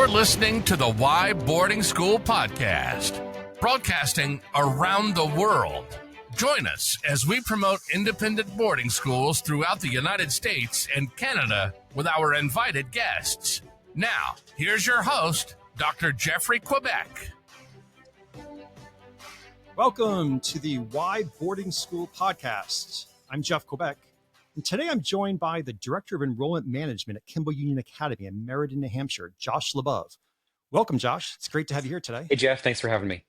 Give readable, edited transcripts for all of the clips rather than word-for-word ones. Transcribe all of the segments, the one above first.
listening to the Why Boarding School podcast, broadcasting around the world. Join us as we promote independent boarding schools throughout the United States and Canada with our invited guests. Now, here's your host, Dr. Jeffrey Quebec. Welcome to the Why Boarding School podcast. I'm Jeff Quebec, and today I'm joined by the Director of Enrollment Management at Kimball Union Academy in Meriden, New Hampshire, Josh Labove. Welcome, Josh. It's great to have you here today. Hey, Jeff. Thanks for having me.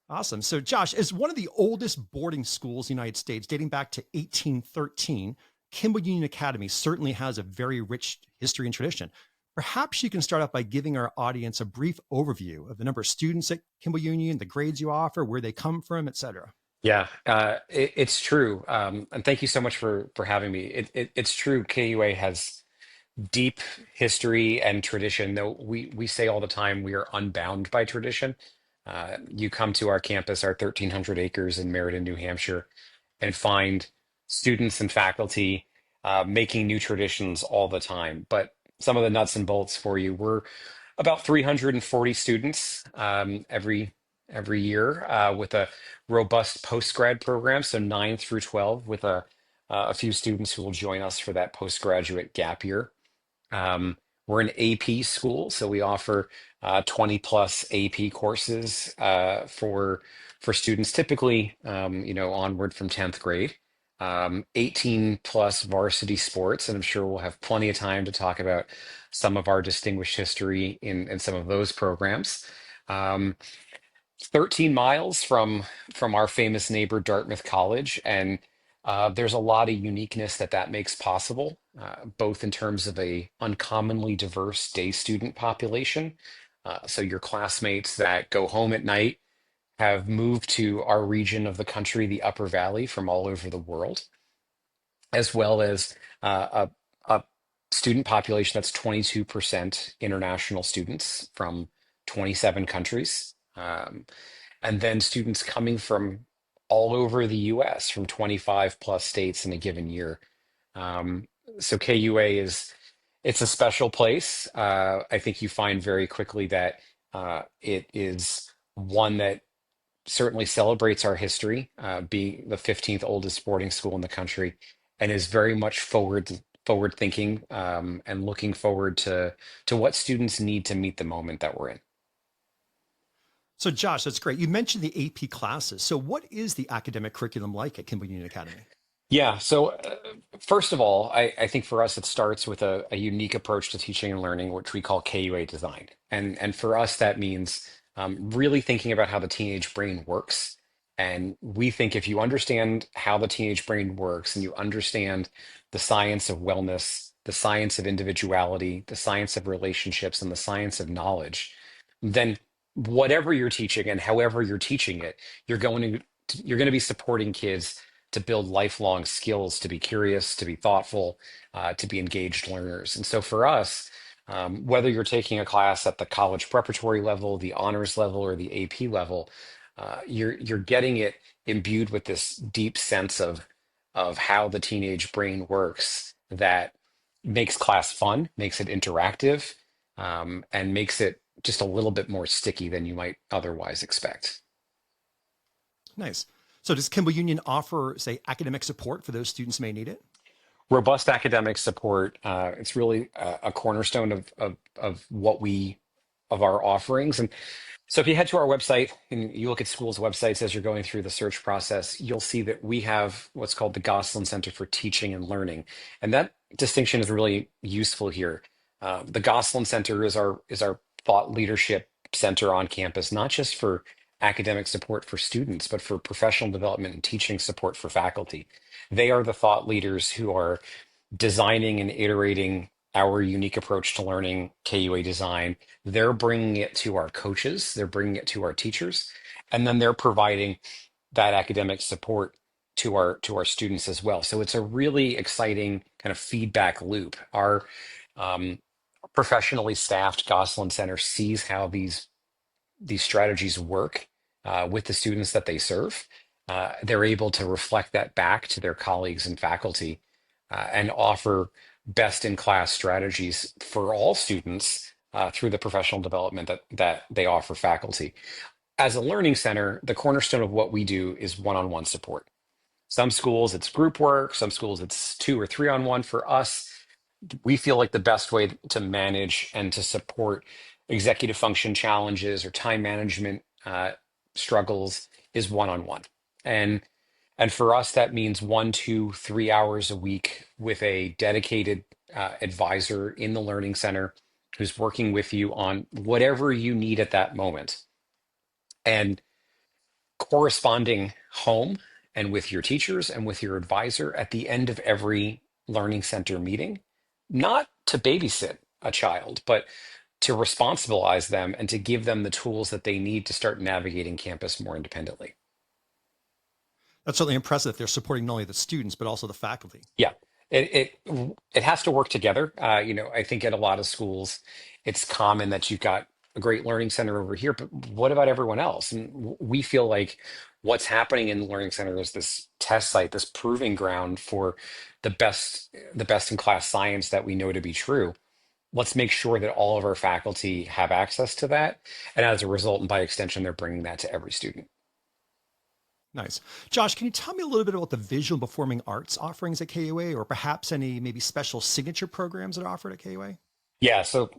Awesome. So, Josh, as one of the oldest boarding schools in the United States, dating back to 1813, Kimball Union Academy certainly has a very rich history and tradition. Perhaps you can start off by giving our audience a brief overview of the number of students at Kimball Union, the grades you offer, where they come from, et cetera. Yeah, it's true. And thank you so much for having me. It's true. KUA has deep history and tradition, though we say all the time we are unbound by tradition. You come to our campus, our 1,300 acres in Meriden, New Hampshire, and find students and faculty making new traditions all the time. But some of the nuts and bolts for you, we're about 340 students every year with a robust post-grad program, so 9 through 12, with a few students who will join us for that postgraduate gap year. We're an AP school, so we offer 20 plus AP courses for students, typically onward from 10th grade. 18 plus varsity sports, and I'm sure we'll have plenty of time to talk about some of our distinguished history in some of those programs. 13 miles from our famous neighbor, Dartmouth College, and there's a lot of uniqueness that makes possible, both in terms of a uncommonly diverse day student population. So your classmates that go home at night have moved to our region of the country, the Upper Valley, from all over the world, as well as a student population that's 22% international students from 27 countries. And then students coming from all over the US, from 25 plus states in a given year. So KUA it's a special place. I think you find very quickly that it is one that certainly celebrates our history, being the 15th oldest boarding school in the country, and is very much forward thinking and looking forward to what students need to meet the moment that we're in. So, Josh, that's great. You mentioned the AP classes. So what is the academic curriculum like at Kimball Union Academy? Yeah, so first of all, I think for us, it starts with a unique approach to teaching and learning, which we call KUA design. And for us, that means really thinking about how the teenage brain works. And we think if you understand how the teenage brain works and you understand the science of wellness, the science of individuality, the science of relationships, and the science of knowledge, then whatever you're teaching and however you're teaching it, you're going to be supporting kids to build lifelong skills, to be curious, to be thoughtful, to be engaged learners. And so for us, whether you're taking a class at the college preparatory level, the honors level, or the AP level, you're getting it imbued with this deep sense of how the teenage brain works that makes class fun, makes it interactive, and makes it just a little bit more sticky than you might otherwise expect. Nice. So does Kimball Union offer, say, academic support for those students who may need it? Robust academic support. It's really a cornerstone of our offerings. And so if you head to our website and you look at schools' websites as you're going through the search process, you'll see that we have what's called the Gosselin Center for Teaching and Learning. And that distinction is really useful here. The Gosselin Center is our thought leadership center on campus, not just for academic support for students, but for professional development and teaching support for faculty. They are the thought leaders who are designing and iterating our unique approach to learning, KUA design. They're bringing it to our coaches, they're bringing it to our teachers, and then they're providing that academic support to our students as well. So it's a really exciting kind of feedback loop. Our professionally staffed Gosselin Center sees how these strategies work with the students that they serve. They're able to reflect that back to their colleagues and faculty and offer best in class strategies for all students through the professional development that they offer faculty. As a learning center, the cornerstone of what we do is one-on-one support. Some schools it's group work, some schools it's 2 or 3 on 1. For us, we feel like the best way to manage and to support executive function challenges or time management struggles is one-on-one. And and for us, that means 1, 2, 3 hours a week with a dedicated advisor in the learning center who's working with you on whatever you need at that moment. And corresponding home and with your teachers and with your advisor at the end of every learning center meeting, not to babysit a child, but to responsibilize them and to give them the tools that they need to start navigating campus more independently. That's certainly impressive. They're supporting not only the students, but also the faculty. Yeah, it has to work together. I think at a lot of schools, it's common that you've got a great learning center over here, but what about everyone else? And we feel like what's happening in the learning center is this test site, this proving ground for the best in class science that we know to be true. Let's make sure that all of our faculty have access to that, and as a result, and by extension, they're bringing that to every student. Nice. Josh, can you tell me a little bit about the visual and performing arts offerings at KUA, or perhaps any maybe special signature programs that are offered at KUA? Yeah, so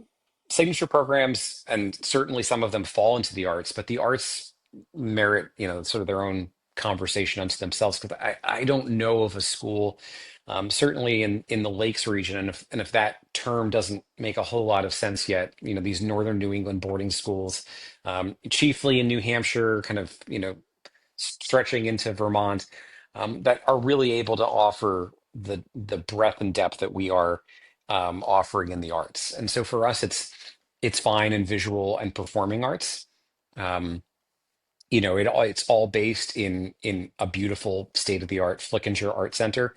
signature programs, and certainly some of them fall into the arts, but the arts merit, sort of their own conversation unto themselves. Because I don't know of a school, certainly in the Lakes region, and if that term doesn't make a whole lot of sense yet, these northern New England boarding schools, chiefly in New Hampshire, kind of, stretching into Vermont, that are really able to offer the breadth and depth that we are offering in the arts. And so for us, it's fine in visual and performing arts. Um, it's all based in a beautiful state of the art Flickinger Art Center.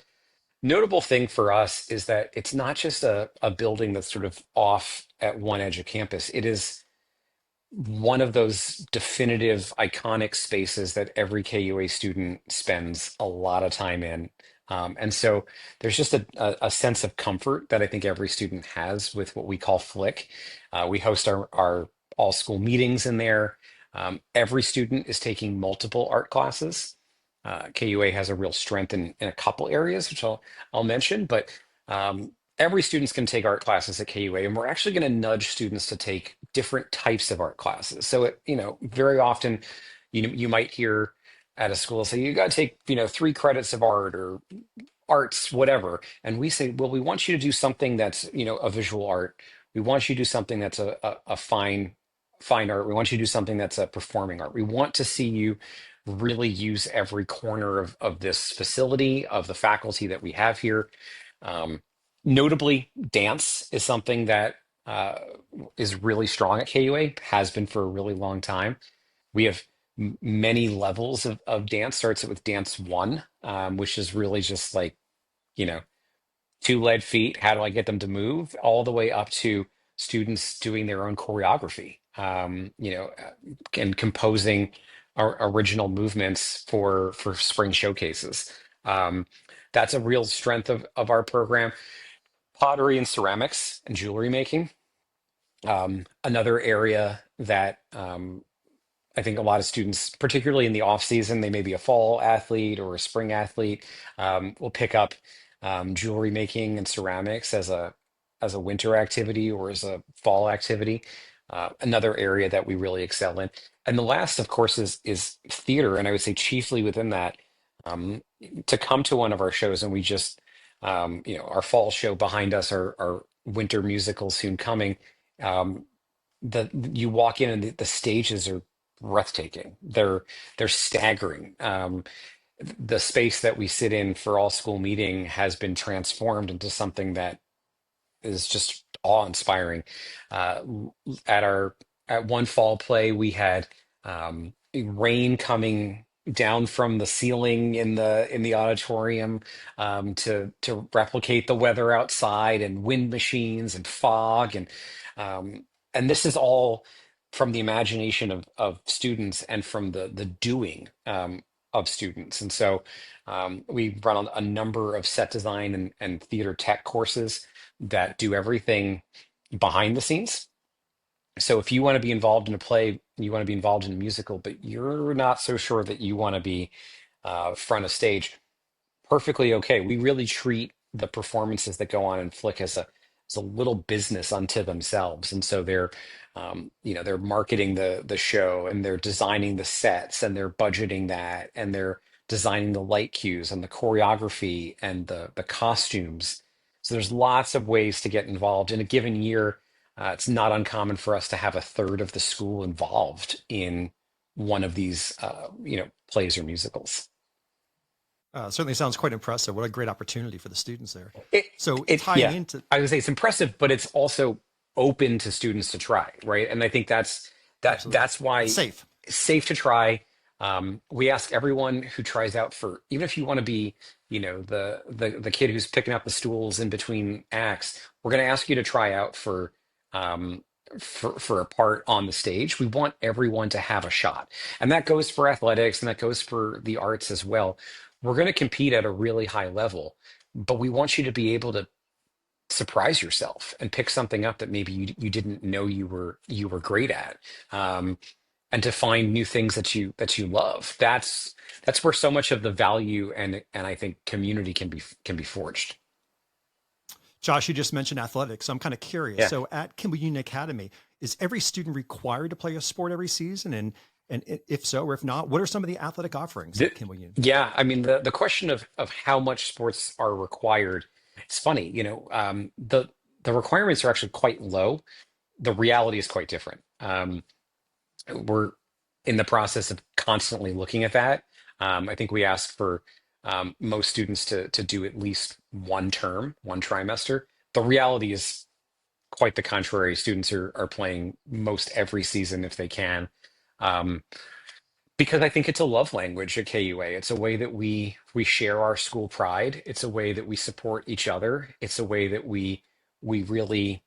Notable thing for us is that it's not just a building that's sort of off at one edge of campus. It is one of those definitive iconic spaces that every KUA student spends a lot of time in. And so there's just a sense of comfort that I think every student has with what we call Flick. We host our all school meetings in there. Every student is taking multiple art classes. KUA has a real strength in a couple areas, which I'll mention, but every student's going to take art classes at KUA, and we're actually going to nudge students to take different types of art classes. So, very often, you might hear at a school say, you got to take, 3 credits of art or arts, whatever. And we say, well, we want you to do something that's, a visual art. We want you to do something that's a fine art. We want you to do something that's a performing art. We want to see you really use every corner of this facility, of the faculty that we have here. Um, Notably, dance is something that is really strong at KUA, has been for a really long time. We have many levels of dance. Starts it with dance one, which is really just like, you know, 2 lead feet. How do I get them to move? All the way up to students doing their own choreography, and composing our original movements for spring showcases. Um, that's a real strength of our program. Pottery and ceramics and jewelry making. Another area that I think a lot of students, particularly in the off season, they may be a fall athlete or a spring athlete, will pick up jewelry making and ceramics as a winter activity or as a fall activity. Another area that we really excel in. And the last, of course, is theater, and I would say chiefly within that, um, to come to one of our shows, and we just, our fall show behind us, our winter musical soon coming. Um, you walk in and the stages are breathtaking. They're staggering. The space that we sit in for all school meeting has been transformed into something that is just awe-inspiring. Uh, at our at one fall play, we had rain coming down from the ceiling in the auditorium, to replicate the weather outside, and wind machines and fog, um, and this is all from the imagination of students and from the doing of students. And so we run a number of set design and theater tech courses that do everything behind the scenes. So if you want to be involved in a play, you want to be involved in a musical, but you're not so sure that you want to be front of stage, perfectly okay. We really treat the performances that go on in Flick as a little business unto themselves, and so they're marketing the show, and they're designing the sets, and they're budgeting that, and they're designing the light cues and the choreography and the costumes. So there's lots of ways to get involved in a given year. It's not uncommon for us to have a third of the school involved in one of these plays or musicals. Certainly sounds quite impressive. What a great opportunity for the students there. It, So tying yeah, into I would say it's impressive, but it's also open to students to try, right? And I think absolutely, that's it's why safe. it's safe to try. We ask everyone who tries out for, even if you want to be, the kid who's picking up the stools in between acts, we're going to ask you to try out um, for a part on the stage. We want everyone to have a shot, and that goes for athletics, and that goes for the arts as well. We're going to compete at a really high level, but we want you to be able to surprise yourself and pick something up that maybe you didn't know you were great at, um, and to find new things that you love. That's where so much of the value and I think community can be forged. Josh, you just mentioned athletics. So I'm kind of curious. Yeah. So at Kimball Union Academy, is every student required to play a sport every season? And if so, or if not, what are some of the athletic offerings The- at Kimball Union? yeah, I mean the question of how much sports are required, it's funny, the requirements are actually quite low. The reality is quite different. We're in the process of constantly looking at that. I think we ask for most students to do at least one term, one trimester. The reality is quite the contrary. Students are playing most every season if they can, um, because I think it's a love language at KUA. It's a way that we share our school pride. It's a way that we support each other. It's a way that we really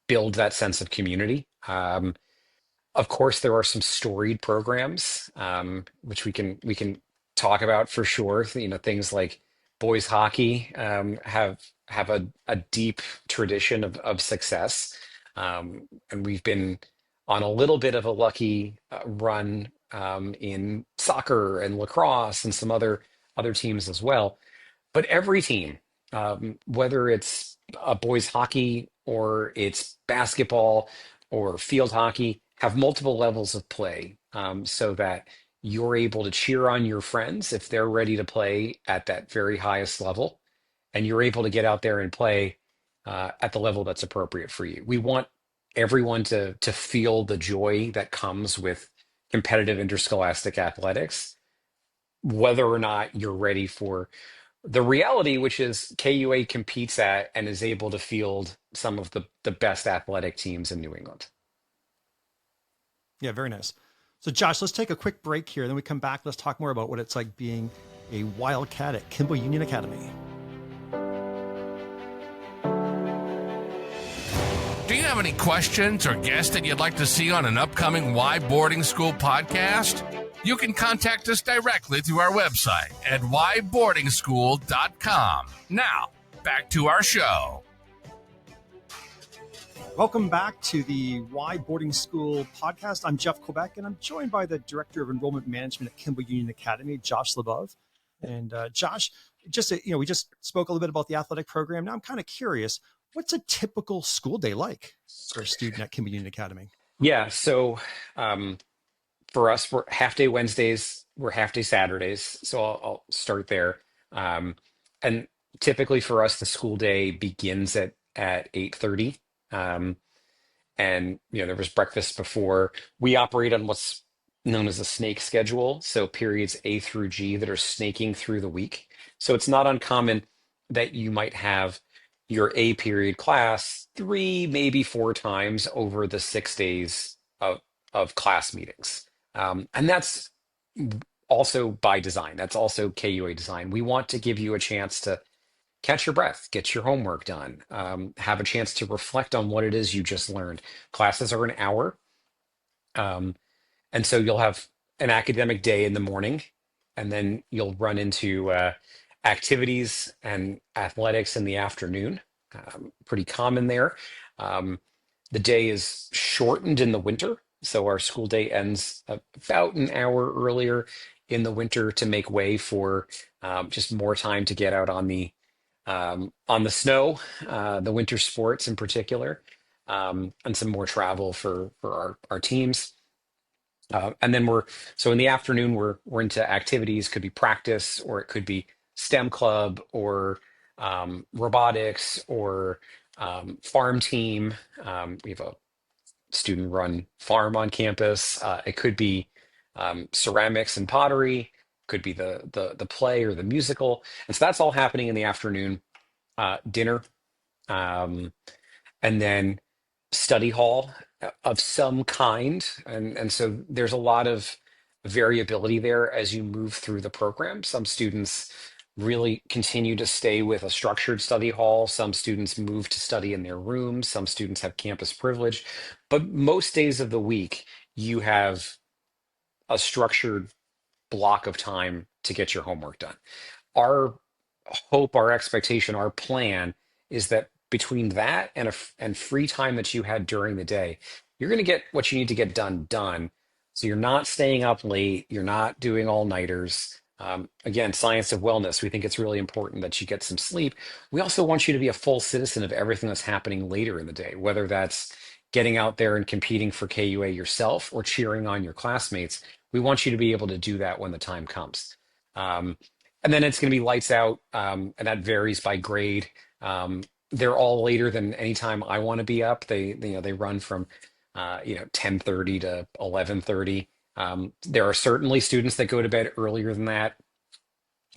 build that sense of community. Of course, there are some storied programs, which we can talk about for sure. Things like boys hockey have a deep tradition of success, and we've been on a little bit of a lucky run in soccer and lacrosse and some other teams as well. But every team, whether it's a boys hockey or it's basketball or field hockey, have multiple levels of play, so that you're able to cheer on your friends if they're ready to play at that very highest level, and you're able to get out there and play at the level that's appropriate for you. We want everyone to feel the joy that comes with competitive interscholastic athletics, whether or not you're ready for the reality, which is KUA competes at and is able to field some of the best athletic teams in New England. Yeah, very nice. So Josh, let's take a quick break here. Then we come back. Let's talk more about what it's like being a Wildcat at Kimball Union Academy. Do you have any questions or guests that you'd like to see on an upcoming Why Boarding School podcast? You can contact us directly through our website at whyboardingschool.com. Now, back to our show. Welcome back to the Why Boarding School podcast. I'm Jeff Quebec, and I'm joined by the Director of Enrollment Management at Kimball Union Academy, Josh Labove. And Josh, we just spoke a little bit about the athletic program. Now I'm kind of curious, what's a typical school day like for a student at Kimball Union Academy? Yeah, so for us, we're half day Wednesdays, we're half day Saturdays. So I'll start there. Um, and typically for us, the school day begins at 8:30. Um, and there was breakfast before. We operate on what's known as a snake schedule, so periods A through G that are snaking through the week. So it's not uncommon that you might have your A period class three, maybe four times over the 6 days of class meetings. And that's also by design. That's also KUA design. We want to give you a chance to catch your breath, get your homework done, have a chance to reflect on what it is you just learned. Classes are an hour. Um, and so you'll have an academic day in the morning, and then you'll run into activities and athletics in the afternoon. Pretty common there. Um, The day is shortened in the winter, so our school day ends about an hour earlier in the winter to make way for just more time to get out on the snow, the winter sports in particular, and some more travel for our teams. And then so in the afternoon we're into activities, could be practice, or it could be STEM club, or robotics, or farm team. We have a student run farm on campus. It could be ceramics and pottery, could be the play or the musical. And so that's all happening in the afternoon. Dinner, um, and then study hall of some kind. And so there's a lot of variability there as you move through the program. Some students really continue to stay with a structured study hall. Some students move to study in their rooms. Some students have campus privilege. But most days of the week, you have a structured block of time to get your homework done. Our hope, our expectation, our plan is that between that and free time that you had during the day, you're going to get what you need to get done. So you're not staying up late, you're not doing all-nighters. Again, science of wellness. We think it's really important that you get some sleep. We also want you to be a full citizen of everything that's happening later in the day, whether that's getting out there and competing for KUA yourself or cheering on your classmates. We want you to be able to do that when the time comes. Um, and then it's going to be lights out, and that varies by grade. They're all later than any time I want to be up. They run from 10:30 to 11:30. There are certainly students that go to bed earlier than that.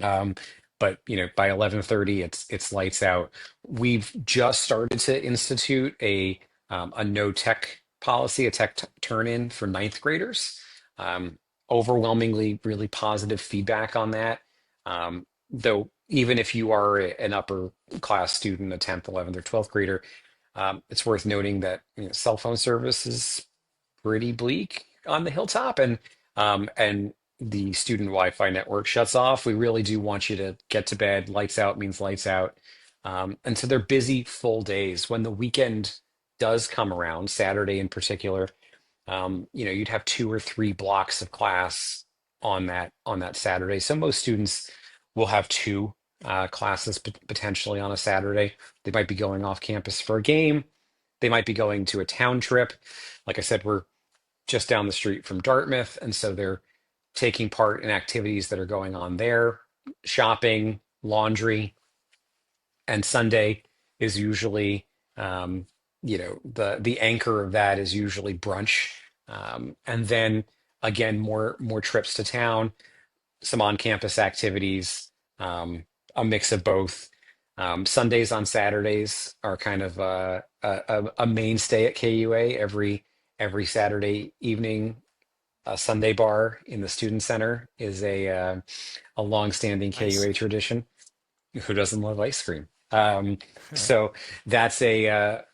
Um, but by 11:30, it's lights out. We've just started to institute a no tech policy, a tech turn-in for ninth graders. Um, Overwhelmingly, really positive feedback on that. Though, even if you are an upper class student, a 10th, 11th, or 12th grader, it's worth noting that cell phone service is pretty bleak on the hilltop, and the student Wi-Fi network shuts off. We really do want you to get to bed. Lights out means lights out. And so they're busy full days. When the weekend does come around, Saturday in particular, you'd have 2 or 3 blocks of class on that Saturday. So most students will have two classes potentially on a Saturday. They might be going off campus for a game. They might be going to a town trip. Like I said, we're just down the street from Dartmouth, and so they're taking part in activities that are going on there, shopping, laundry, and Sunday is usually, the anchor of that is usually brunch, and then again more trips to town, some on-campus activities, a mix of both. Sundays on Saturdays are kind of a mainstay at KUA. Every Saturday evening, a Sunday bar in the student center is a long-standing Nice. KUA tradition. Who doesn't love ice cream? So that's a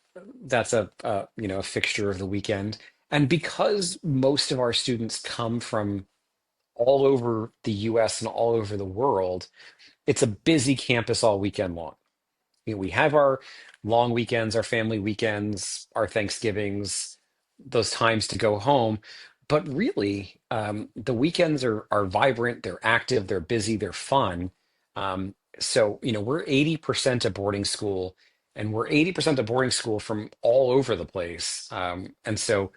fixture of the weekend. And because most of our students come from all over the US and all over the world, it's a busy campus all weekend long. We have our long weekends, our family weekends, our Thanksgivings, those times to go home. But really, the weekends are vibrant, they're active, they're busy, they're fun. We're 80% a boarding school, and we're 80% a boarding school from all over the place. And so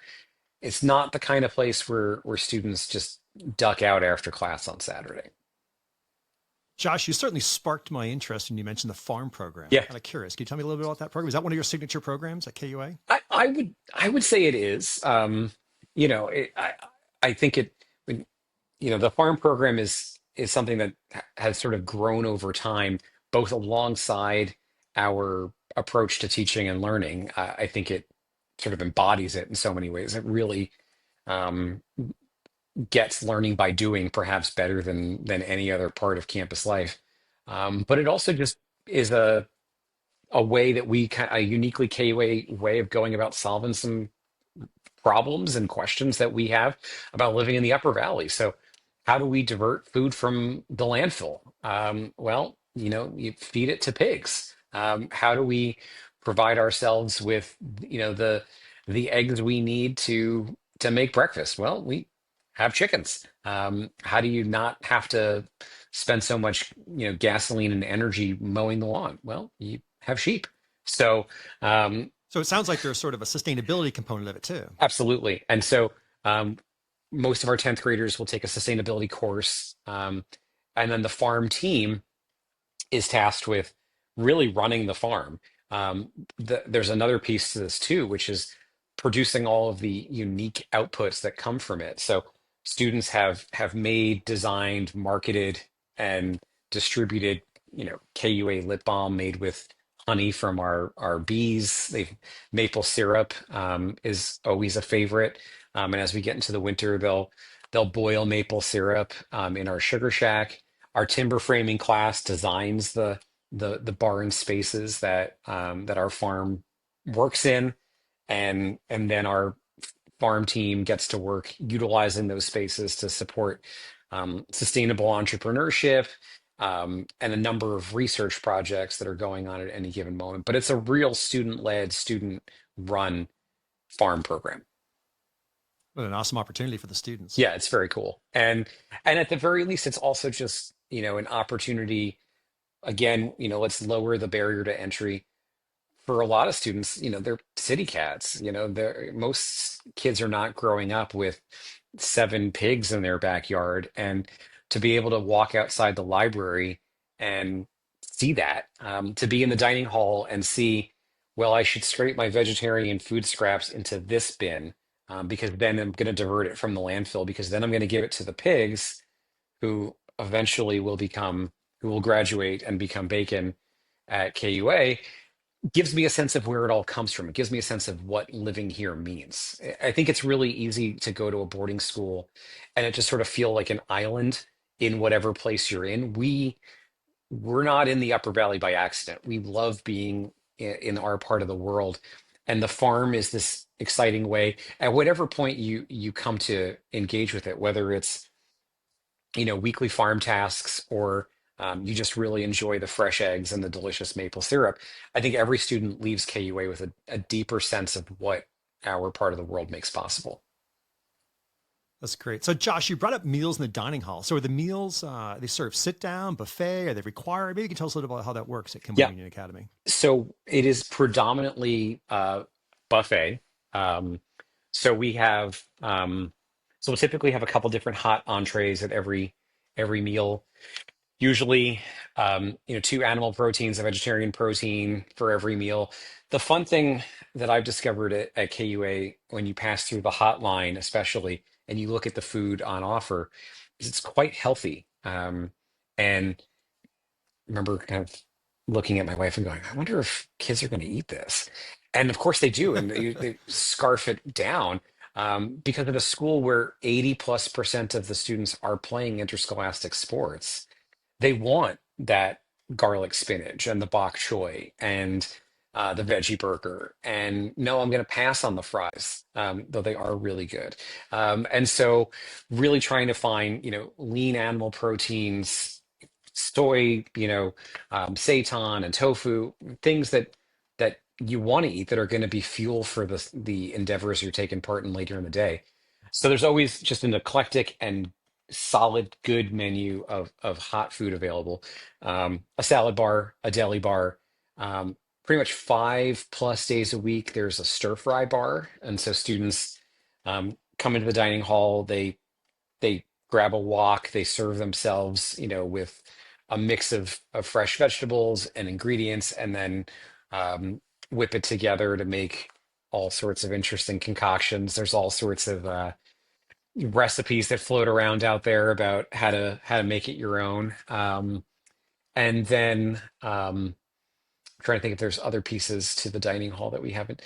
it's not the kind of place where students just duck out after class on Saturday. Josh, you certainly sparked my interest when you mentioned the farm program. I'm Yeah, kind of curious. Can you tell me a little bit about that program? Is that one of your signature programs at KUA? I would say it is. I think the farm program is something that has sort of grown over time, both alongside our approach to teaching and learning. I think it sort of embodies it in so many ways. It really um, gets learning by doing perhaps better than any other part of campus life. But it also just is a way that a uniquely KUA way of going about solving some problems and questions that we have about living in the Upper Valley. So, how do we divert food from the landfill? Well, you feed it to pigs. How do we provide ourselves with, the the eggs we need to make breakfast? Well, we have chickens. How do you not have to spend so much, gasoline and energy mowing the lawn? Well, you have sheep. So, um, So it sounds like there's sort of a sustainability component of it too. absolutely. And so, um, most of our 10th graders will take a sustainability course. And then the farm team is tasked with really running the farm. There's another piece to this too, which is producing all of the unique outputs that come from it. So students have made, designed, marketed, and distributed, KUA lip balm made with honey from our bees. They've maple syrup is always a favorite. And as we get into the winter, they'll boil maple syrup in our sugar shack. Our timber framing class designs the barn spaces that our farm works in, and then our farm team gets to work utilizing those spaces to support sustainable entrepreneurship, and a number of research projects that are going on at any given moment. But it's a real student-led, student-run farm program. What an awesome opportunity for the students. Yeah, it's very cool. And at the very least, it's also just, an opportunity. Again, let's lower the barrier to entry for a lot of students. They're city cats. Most kids are not growing up with 7 pigs in their backyard, and to be able to walk outside the library and see that, to be in the dining hall and see, well, I should scrape my vegetarian food scraps into this bin, because then I'm going to divert it from the landfill, because then I'm going to give it to the pigs who eventually who will graduate and become bacon at KUA. Gives me a sense of where it all comes from. It gives me a sense of what living here means. I think it's really easy to go to a boarding school and it just sort of feel like an island in whatever place you're in. We're not in the Upper Valley by accident. We love being in our part of the world. And the farm is this exciting way. At whatever point you come to engage with it, whether it's, weekly farm tasks, or you just really enjoy the fresh eggs and the delicious maple syrup. I think every student leaves KUA with a deeper sense of what our part of the world makes possible. That's great. So, Josh, you brought up meals in the dining hall. So, are the meals they serve sit down, buffet? Are they required? Maybe you can tell us a little about how that works at Kimball Yeah. Union Academy. So it is predominantly buffet. Um, so we have so we'll typically have a couple different hot entrees at every meal. Usually, 2 animal proteins, a vegetarian protein for every meal. The fun thing that I've discovered at KUA, when you pass through the hotline, especially, and you look at the food on offer, is it's quite healthy. And remember kind of looking at my wife and going, I wonder if kids are going to eat this. And of course they do, and they scarf it down, because at a school where 80+% of the students are playing interscholastic sports, they want that garlic spinach and the bok choy and the veggie burger. And no, I'm going to pass on the fries, though they are really good. And so, really trying to find, lean animal proteins, soy, seitan and tofu, things that you want to eat that are going to be fuel for the endeavors you're taking part in later in the day. So there's always just an eclectic and solid, good menu of hot food available. A salad bar, a deli bar, pretty much 5+ days a week. There's a stir fry bar, and so students come into the dining hall. They grab a wok. They serve themselves, with a mix of fresh vegetables and ingredients, and then whip it together to make all sorts of interesting concoctions. There's all sorts of recipes that float around out there about how to make it your own. And then I'm trying to think if there's other pieces to the dining hall that we haven't.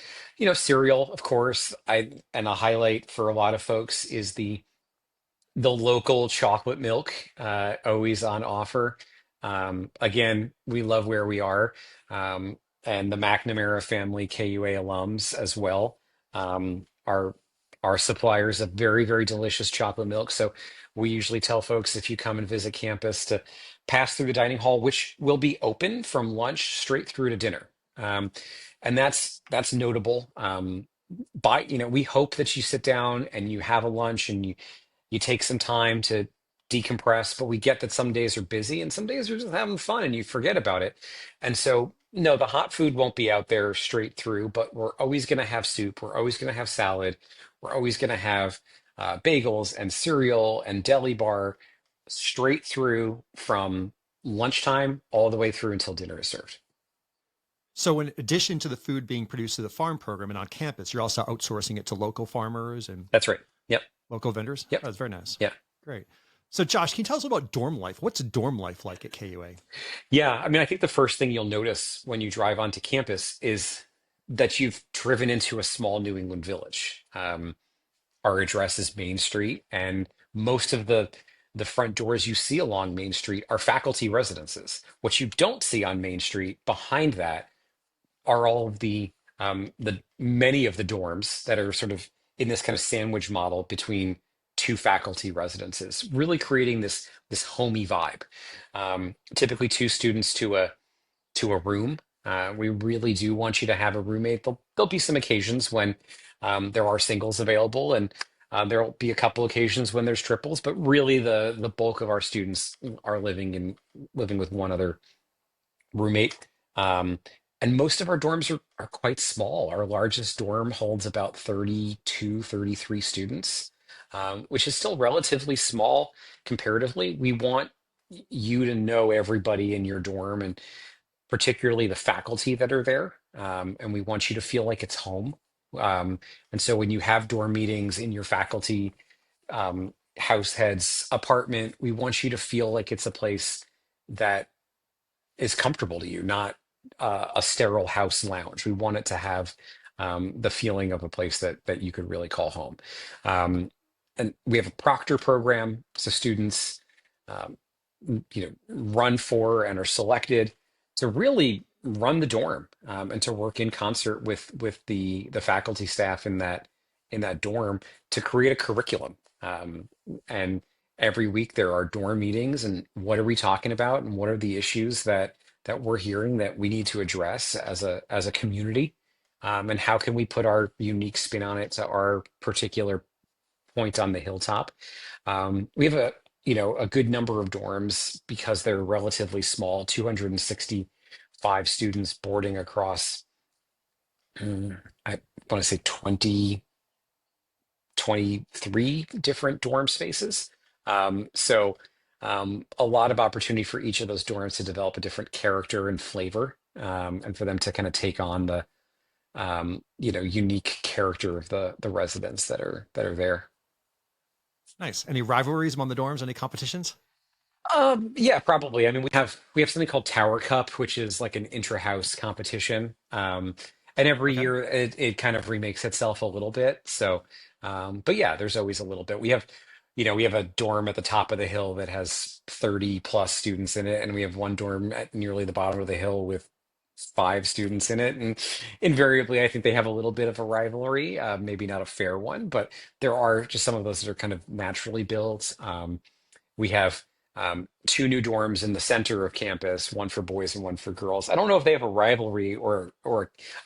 Cereal, of course. And a highlight for a lot of folks is the local chocolate milk, always on offer. Again, we love where we are, and the McNamara family KUA alums as well, are suppliers of very, very delicious chocolate milk. So we usually tell folks, if you come and visit campus, to pass through the dining hall, which will be open from lunch straight through to dinner. And that's notable. we hope that you sit down and you have a lunch and you take some time to decompress, but we get that some days are busy and some days are just having fun and you forget about it. And so, no, the hot food won't be out there straight through, but we're always going to have soup. We're always going to have salad. We're always going to have bagels and cereal and deli bar straight through from lunchtime all the way through until dinner is served. So, in addition to the food being produced through the farm program and on campus, you're also outsourcing it to local farmers and That's right. Yep. local vendors. Yep. Oh, that's very nice. Yeah. Great. So, Josh, can you tell us about dorm life? What's dorm life like at KUA? Yeah, I mean, I think the first thing you'll notice when you drive onto campus is that you've driven into a small New England village. Our address is Main Street, and most of the front doors you see along Main Street are faculty residences. What you don't see on Main Street behind that are all of the many of the dorms that are sort of in this kind of sandwich model between two faculty residences, really creating this homey vibe. Typically, two students to a room. We really do want you to have a roommate. There'll be some occasions when there are singles available, and there'll be a couple occasions when there's triples. But really, the bulk of our students are living with one other roommate. Um, and most of our dorms are quite small. Our largest dorm holds about 32, 33 students, which is still relatively small comparatively. We want you to know everybody in your dorm and particularly the faculty that are there. And we want you to feel like it's home. And so when you have dorm meetings in your faculty house head's apartment, we want you to feel like it's a place that is comfortable to you, not a sterile house lounge. We want it to have the feeling of a place that you could really call home. Um, and we have a proctor program, so students, um, run for and are selected to really run the dorm and to work in concert with the faculty staff in that dorm to create a curriculum. And every week there are dorm meetings, and what are we talking about, and what are the issues that we're hearing that we need to address as a community, and how can we put our unique spin on it to our particular point on the hilltop. We have a good number of dorms because they're relatively small, 265 students boarding across, I want to say 23 different dorm spaces. So a lot of opportunity for each of those dorms to develop a different character and flavor, and for them to kind of take on the unique character of the residents that are there. Nice. Any rivalries among the dorms? Any competitions? Yeah, probably. I mean, we have something called Tower Cup, which is like an intra-house competition. And every Okay. year it kind of remakes itself a little bit. So, but yeah, there's always a little bit. We have a dorm at the top of the hill that has 30 plus students in it, and we have one dorm at nearly the bottom of the hill with five students in it. And invariably, I think they have a little bit of a rivalry, maybe not a fair one, but there are just some of those that are kind of naturally built. We have two new dorms in the center of campus, one for boys and one for girls. I don't know if they have a rivalry or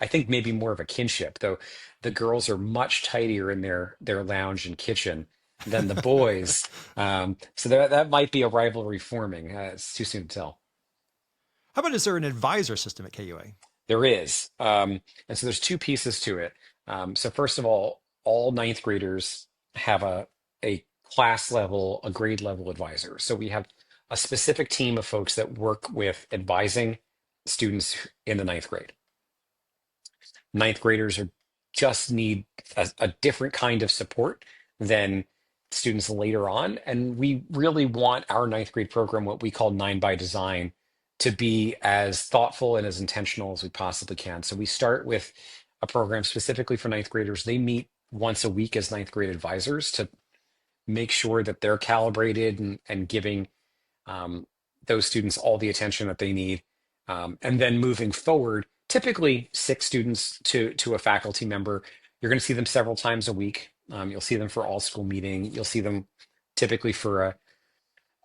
I think maybe more of a kinship, though the girls are much tidier in their lounge and kitchen than the boys. So that might be a rivalry forming. It's too soon to tell. How about, is there an advisor system at KUA? There is. And so there's two pieces to it. So first of all ninth graders have a class level, a grade level advisor. So we have a specific team of folks that work with advising students in the ninth grade. Ninth graders just need a different kind of support than students later on. And we really want our ninth grade program, what we call 9 by Design, to be as thoughtful and as intentional as we possibly can. So we start with a program specifically for ninth graders. They meet once a week as ninth grade advisors to make sure that they're calibrated and giving um, those students all the attention that they need. And then moving forward, typically 6 students to a faculty member. You're going to see them several times a week. You'll see them for all school meeting. You'll see them typically for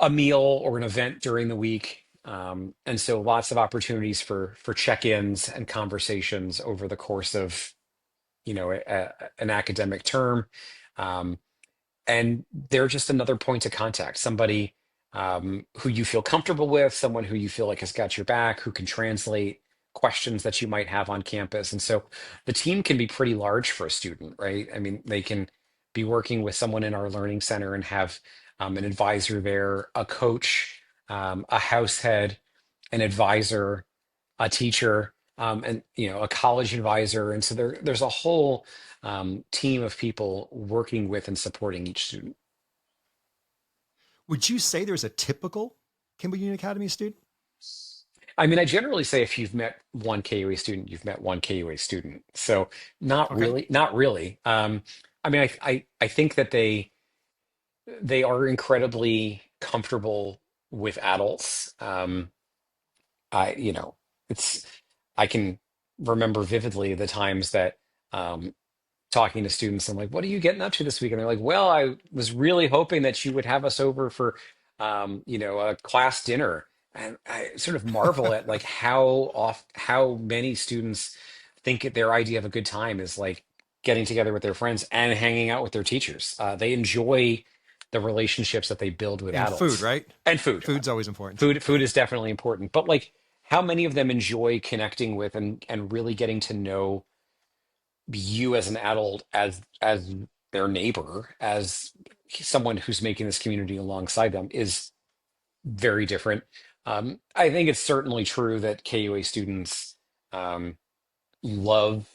a meal or an event during the week. And so lots of opportunities for check-ins and conversations over the course of an academic term. Um, and they're just another point of contact, somebody who you feel comfortable with, someone who you feel like has got your back, who can translate questions that you might have on campus. And so the team can be pretty large for a student, right? I mean, they can be working with someone in our learning center and have an advisor there, a coach, a house head, an advisor, a teacher, and a college advisor. And so there's a whole team of people working with and supporting each student. Would you say there's a typical Kimball Union Academy student? I mean, I generally say if you've met one KUA student, you've met one KUA student. So not Okay. really, not really. I mean, I think that they are incredibly comfortable with adults. I you know it's I can remember vividly the times that um, talking to students. I'm like, what are you getting up to this week? And they're like, well, I was really hoping that you would have us over for, a class dinner. And I sort of marvel at like how many students think their idea of a good time is like getting together with their friends and hanging out with their teachers. They enjoy the relationships that they build with And food, adults right? and food. Food's always important. Food is definitely important, but like how many of them enjoy connecting with and really getting to know you as an adult, as their neighbor, as someone who's making this community alongside them is very different. I think it's certainly true that KUA students um, love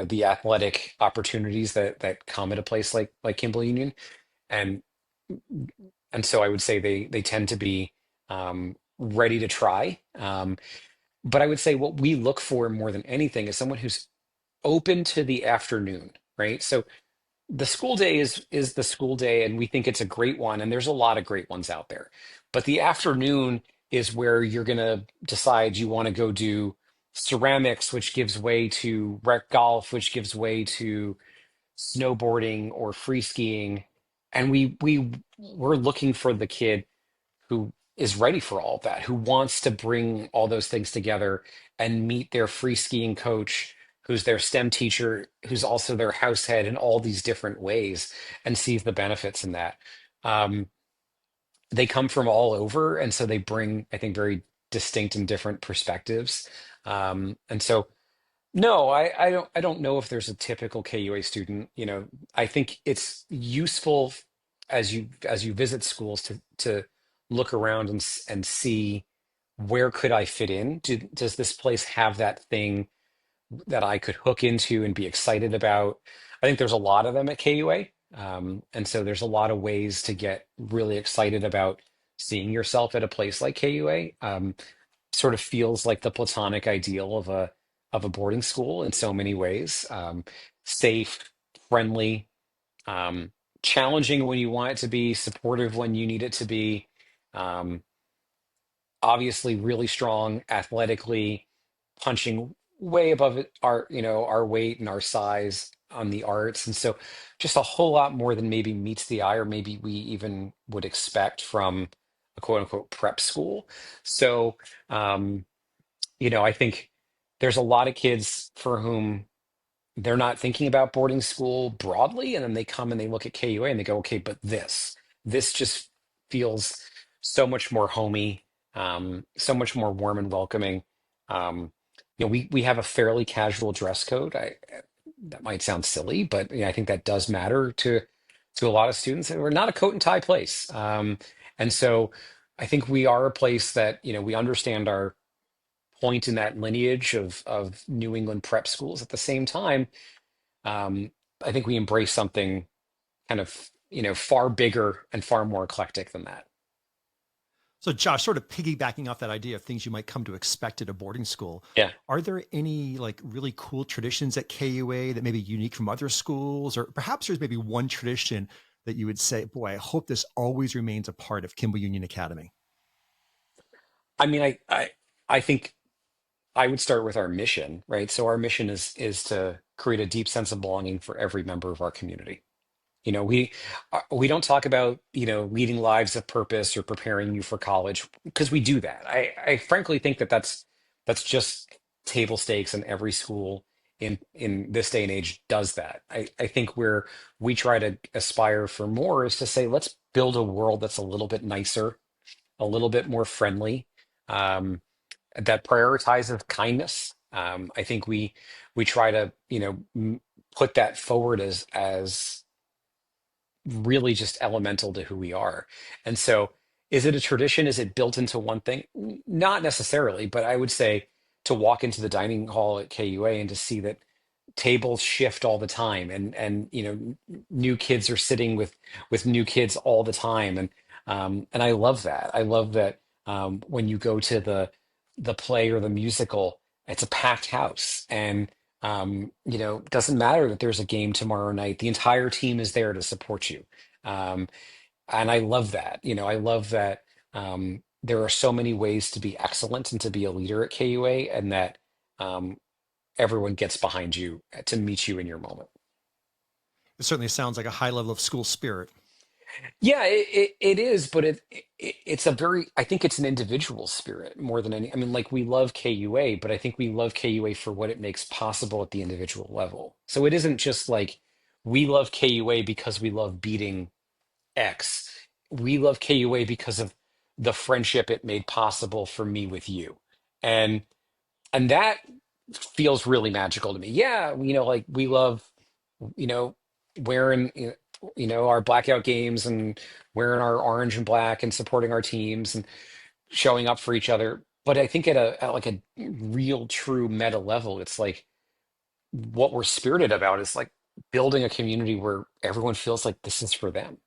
the athletic opportunities that come at a place like Kimball Union, and and so I would say they tend to be ready to try. But I would say what we look for more than anything is someone who's open to the afternoon, right? So the school day is the school day, and we think it's a great one, and there's a lot of great ones out there. But the afternoon is where you're gonna decide you want to go do ceramics, which gives way to rec golf, which gives way to snowboarding or free skiing. And we're looking for the kid who is ready for all of that, who wants to bring all those things together and meet their free skiing coach, who's their STEM teacher, who's also their house head in all these different ways, and sees the benefits in that. Um, they come from all over, and so they bring, I think, very distinct and different perspectives. And so no, I don't know if there's a typical KUA student. I think it's useful as you visit schools to look around and see where could I fit in? Does this place have that thing that I could hook into and be excited about? I think there's a lot of them at KUA. And so there's a lot of ways to get really excited about seeing yourself at a place like KUA. Sort of feels like the platonic ideal of a boarding school in so many ways. Safe, friendly, um, challenging when you want it to be, supportive when you need it to be. Um, Obviously, really strong athletically, punching way above our weight and our size on the arts, and so just a whole lot more than maybe meets the eye, or maybe we even would expect from a quote unquote prep school. So. I think there's a lot of kids for whom they're not thinking about boarding school broadly, and then they come and they look at KUA and they go, okay, but this just feels so much more homey, so much more warm and welcoming. We have a fairly casual dress code. That might sound silly, but I think that does matter to a lot of students. And we're not a coat and tie place, and so I think we are a place that we understand our point in that lineage of New England prep schools. At the same time, um, I think we embrace something kind of far bigger and far more eclectic than that. So, Josh, sort of piggybacking off that idea of things you might come to expect at a boarding school, Yeah. are there any like really cool traditions at KUA that may be unique from other schools? Or perhaps there's maybe one tradition that you would say, boy, I hope this always remains a part of Kimball Union Academy? I mean, I think I would start with our mission, right? So our mission is to create a deep sense of belonging for every member of our community. We don't talk about leading lives of purpose or preparing you for college, because we do that. I frankly think that that's just table stakes in every school in this day and age does that. I think where we try to aspire for more is to say, let's build a world that's a little bit nicer, a little bit more friendly, um, that prioritizes kindness. I think we try to, put that forward as really just elemental to who we are. And so, is it a tradition? Is it built into one thing? Not necessarily, but I would say to walk into the dining hall at KUA and to see that tables shift all the time, and new kids are sitting with new kids all the time, and I love that. I love that when you go to the play or the musical, it's a packed house, and it doesn't matter that there's a game tomorrow night. The entire team is there to support you. Um, and I love that. I love that there are so many ways to be excellent and to be a leader at KUA, and that um, everyone gets behind you to meet you in your moment. It certainly sounds like a high level of school spirit. Yeah, it is, but it's a very, I think it's an individual spirit more than any. I mean, like we love KUA, but I think we love KUA for what it makes possible at the individual level. So it isn't just like we love KUA because we love beating X. We love KUA because of the friendship it made possible for me with you. And that feels really magical to me. Yeah, like we love, you know, wearing, our blackout games and wearing our orange and black and supporting our teams and showing up for each other. But I think at like a real true meta level, it's like what we're spirited about is like building a community where everyone feels like this is for them.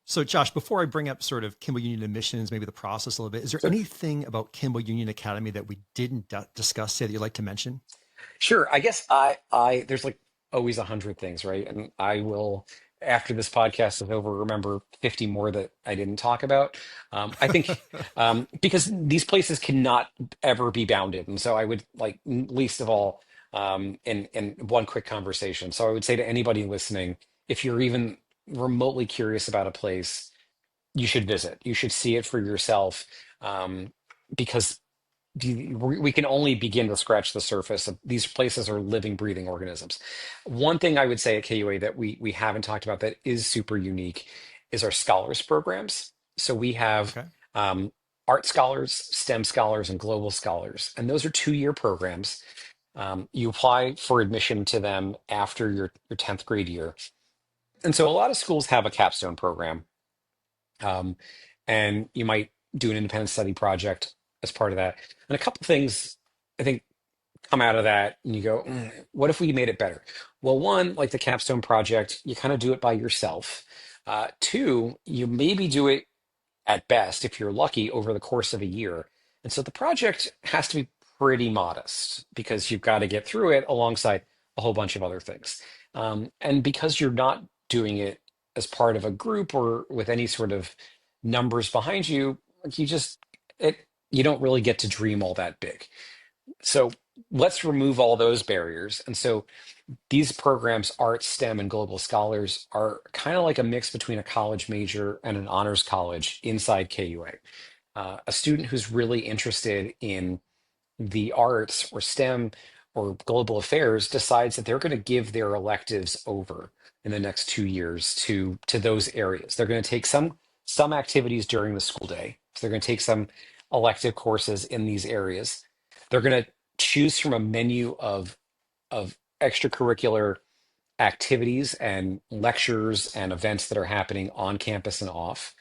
So, Josh, before I bring up sort of Kimball Union admissions, maybe the process a little bit, is there anything about Kimball Union Academy that we didn't discuss today that you'd like to mention? Sure. I guess I there's like always 100 things, right? And I will, after this podcast is over, remember 50 more that I didn't talk about. I think because these places cannot ever be bounded, and so I would like least of all in one quick conversation. So I would say to anybody listening, if you're even remotely curious about a place, you should visit. You should see it for yourself, because we can only begin to scratch the surface of these places are living, breathing organisms. One thing I would say at KUA that we haven't talked about that is super unique is our scholars programs. So we have Okay. um, art scholars, STEM scholars, and global scholars, and those are 2-year programs. You apply for admission to them after your 10th grade year, and so a lot of schools have a capstone program, um, and you might do an independent study project as part of that. And a couple things I think come out of that, and you go, what if we made it better? Well, one, like the capstone project, you kind of do it by yourself. Two, you maybe do it at best, if you're lucky, over the course of a year. And so the project has to be pretty modest because you've got to get through it alongside a whole bunch of other things. And because you're not doing it as part of a group or with any sort of numbers behind you, like you don't really get to dream all that big. So let's remove all those barriers. And so these programs, Art, STEM, and Global Scholars, are kind of like a mix between a college major and an honors college inside KUA. A student who's really interested in the arts or STEM or global affairs decides that they're going to give their electives over in the next 2 years to those areas. They're going to take some activities during the school day. So they're going to take some elective courses in these areas. They're going to choose from a menu of extracurricular activities and lectures and events that are happening on campus and off.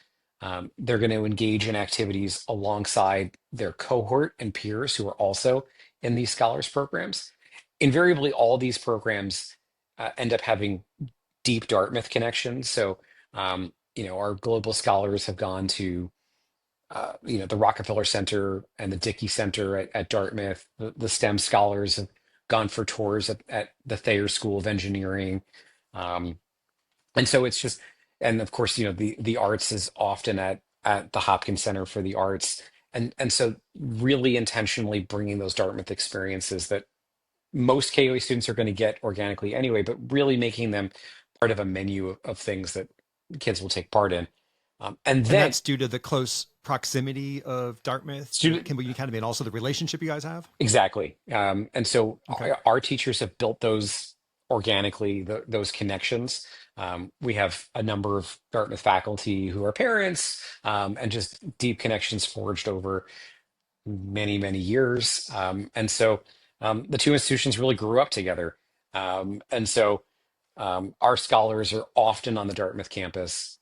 They're going to engage in activities alongside their cohort and peers who are also in these scholars programs. Invariably, all these programs end up having deep Dartmouth connections. So, our global scholars have gone to the Rockefeller Center and the Dickey Center at Dartmouth. The STEM scholars have gone for tours at the Thayer School of Engineering. Um, and so it's just, and of course, the arts is often at the Hopkins Center for the Arts. And so really intentionally bringing those Dartmouth experiences that most KOA students are going to get organically anyway, but really making them part of a menu of things that kids will take part in. And And then that's due to the close proximity of Dartmouth to Student, Kimball Union Academy and also the relationship you guys have? exactly. And so Okay. our teachers have built those organically, those connections. We have a number of Dartmouth faculty who are parents, and just deep connections forged over many, many years. And so the two institutions really grew up together. And so our scholars are often on the Dartmouth campus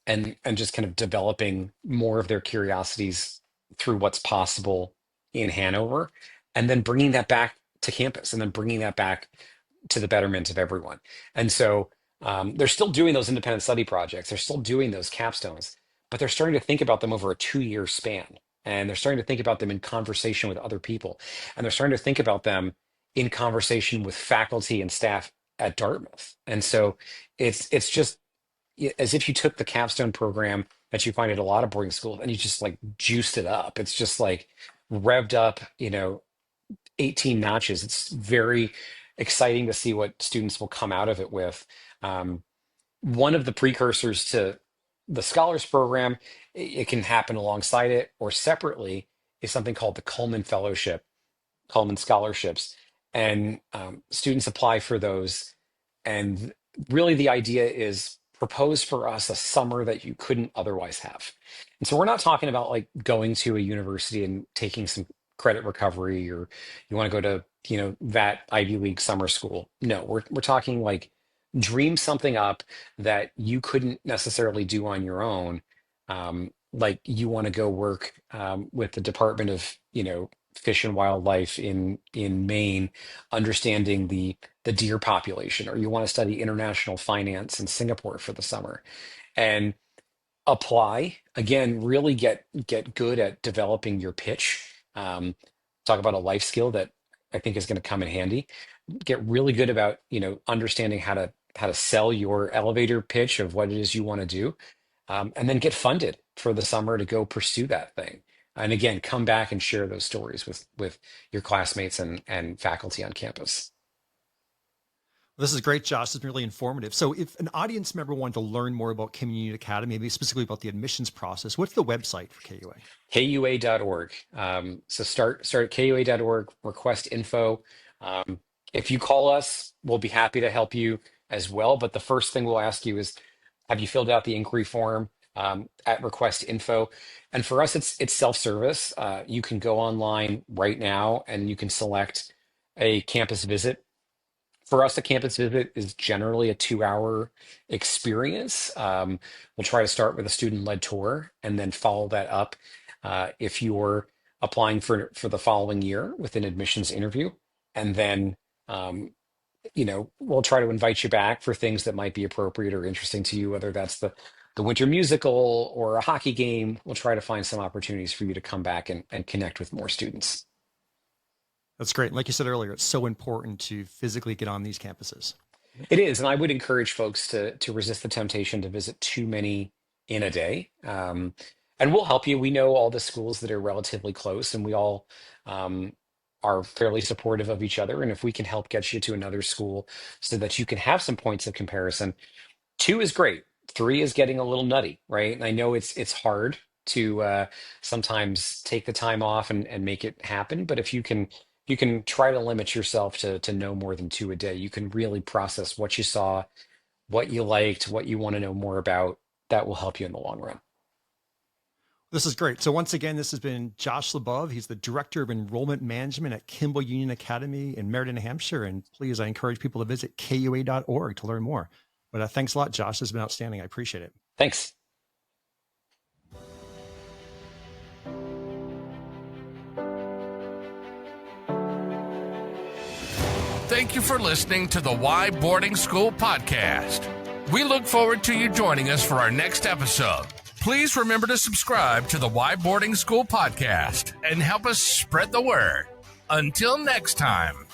and just kind of developing more of their curiosities through what's possible in Hanover, and then bringing that back to campus, and then bringing that back to the betterment of everyone. And so they're still doing those independent study projects. They're still doing those capstones, but they're starting to think about them over a 2-year span. And they're starting to think about them in conversation with other people. And they're starting to think about them in conversation with faculty and staff at Dartmouth. And so it's just as if you took the capstone program that you find at a lot of boarding schools and you just like juiced it up. It's just like revved up, 18 notches. It's very exciting to see what students will come out of it with. One of the precursors to the scholars program, it can happen alongside it or separately, is something called the Cullman Fellowship, Cullman Scholarships. And students apply for those. And really, the idea is propose for us a summer that you couldn't otherwise have. And so we're not talking about like going to a university and taking some credit recovery, or you want to go to, that Ivy League summer school. No, we're talking like dream something up that you couldn't necessarily do on your own. Like you want to go work with the Department of, Fish and Wildlife in Maine, understanding the deer population, or you want to study international finance in Singapore for the summer, and apply again. Really get good at developing your pitch. Talk about a life skill that I think is going to come in handy. Get really good about understanding how to sell your elevator pitch of what it is you want to do, and then get funded for the summer to go pursue that thing. And again, come back and share those stories with your classmates and faculty on campus. This is great, Josh. This is really informative. So if an audience member wanted to learn more about Kimball Union Academy, maybe specifically about the admissions process, what's the website for KUA? KUA.org. So start at KUA.org, request info. If you call us, we'll be happy to help you as well. But the first thing we'll ask you is, have you filled out the inquiry form at request info? And for us, it's self-service. You can go online right now and you can select a campus visit. For us, a campus visit is generally a 2-hour experience. We'll try to start with a student-led tour and then follow that up if you're applying for the following year with an admissions interview. And then, we'll try to invite you back for things that might be appropriate or interesting to you, whether that's the winter musical or a hockey game. We'll try to find some opportunities for you to come back and connect with more students. That's great. Like you said earlier, it's so important to physically get on these campuses. It is, and I would encourage folks to resist the temptation to visit too many in a day. And we'll help you. We know all the schools that are relatively close, and we all are fairly supportive of each other. And if we can help get you to another school so that you can have some points of comparison, 2 is great. 3 is getting a little nutty, right? And I know it's hard to sometimes take the time off and make it happen, but if you can try to limit yourself to no more than 2 a day, you can really process what you saw, what you liked, what you want to know more about. That will help you in the long run. This is great. So once again, this has been Josh Labove. He's the Director of Enrollment Management at Kimball Union Academy in Meriden, Hampshire. And please, I encourage people to visit KUA.org to learn more. But thanks a lot, Josh. This has been outstanding. I appreciate it. Thanks. Thank you for listening to the Why Boarding School podcast. We look forward to you joining us for our next episode. Please remember to subscribe to the Why Boarding School podcast and help us spread the word. Until next time.